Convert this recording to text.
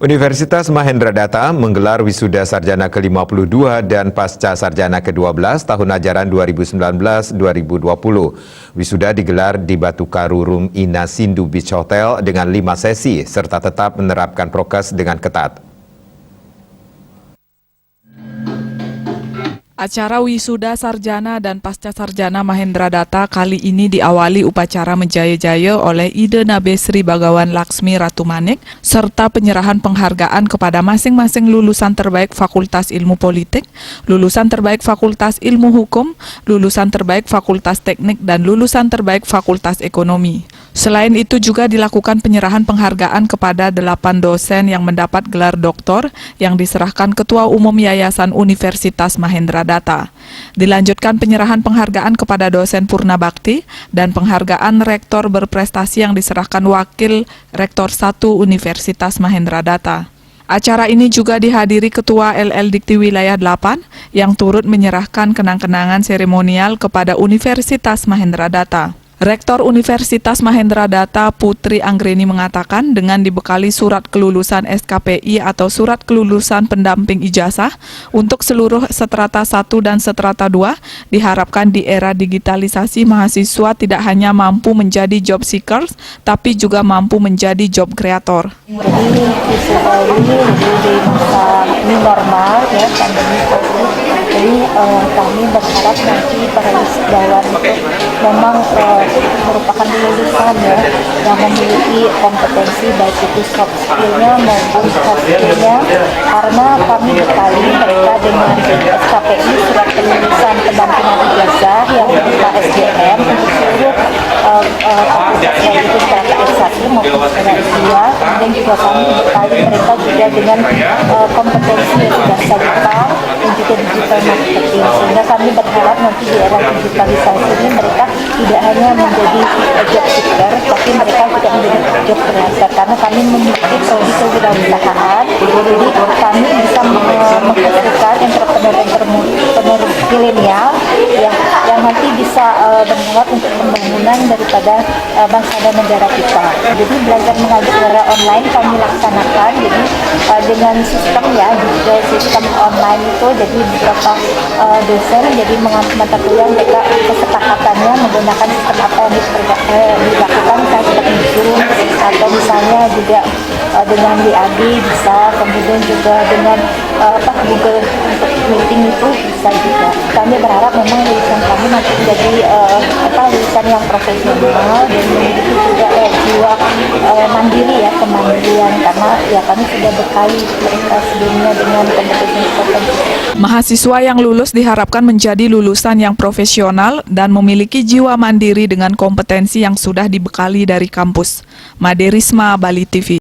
Universitas Mahendra Data menggelar wisuda sarjana ke-52 dan pasca sarjana ke-12 tahun ajaran 2019-2020. Wisuda digelar di Batu Karu Room Ina Sindu Beach Hotel dengan 5 sesi serta tetap menerapkan prokes dengan ketat. Acara wisuda sarjana dan pasca sarjana Mahendra Data kali ini diawali upacara menjaya-jaya oleh Ida Nabe Sri Bagawan Laksmi Ratu Manik serta penyerahan penghargaan kepada masing-masing lulusan terbaik Fakultas Ilmu Politik, lulusan terbaik Fakultas Ilmu Hukum, lulusan terbaik Fakultas Teknik, dan lulusan terbaik Fakultas Ekonomi. Selain itu juga dilakukan penyerahan penghargaan kepada 8 dosen yang mendapat gelar doktor yang diserahkan Ketua Umum Yayasan Universitas Mahendra Data. Dilanjutkan penyerahan penghargaan kepada dosen Purna Bakti dan penghargaan rektor berprestasi yang diserahkan Wakil Rektor 1 Universitas Mahendra Data. Acara ini juga dihadiri Ketua LL Dikti Wilayah 8 yang turut menyerahkan kenang-kenangan seremonial kepada Universitas Mahendra Data. Rektor Universitas Mahendra Data Putri Anggreni mengatakan dengan dibekali surat kelulusan SKPI atau surat kelulusan pendamping ijazah untuk seluruh seterata 1 dan seterata 2, diharapkan di era digitalisasi mahasiswa tidak hanya mampu menjadi job seekers, tapi juga mampu menjadi job creator. Jadi wisuda ini di masa ini normal ya, pandemi COVID. Jadi kami berharap nanti para wisudawan itu memang merupakan lulusan ya yang memiliki kompetensi baik itu soft skill-nya maupun hard skill-nya, karena kami bekali mereka dengan SKPI surat kelulusan pendampingan ijazah yang berupa SDM untuk seluruh fakultas baik itu secara S1 maupun secara S2. Kemudian juga kami bekali mereka juga dengan kompetensi yang sudah digital dan juga digital marketing, sehingga kami berharap nanti di era digitalisasi ini mereka tidak hanya menjadi job seeker, tapi mereka juga menjadi job creator, karena kami memiliki prodi kewirausahaan. Jadi kami bisa menghasilkan entrepreneur milenial yang nanti bisa bermanfaat untuk pembangunan daripada bangsa dan negara kita. Jadi belajar mengajar secara online kami laksanakan, jadi dengan sistem ya, juga sistem online itu, jadi beberapa dosen jadi mengambil mata kuliah mereka kesepakatannya menggunakan sistem apa yang dilakukan, misalnya seperti Zoom atau misalnya juga dengan WAD bisa, kemudian juga dengan Google untuk meeting itu bisa juga. Kami berharap memang lulusan kami nanti menjadi lulusan yang profesional dan memiliki juga jiwa mandiri ya, kemandirian, karena ya kami sudah bekali mereka sebelumnya dengan kompetensi. Mahasiswa yang lulus diharapkan menjadi lulusan yang profesional dan memiliki jiwa mandiri dengan kompetensi yang sudah dibekali dari kampus. Made Risma, Bali TV.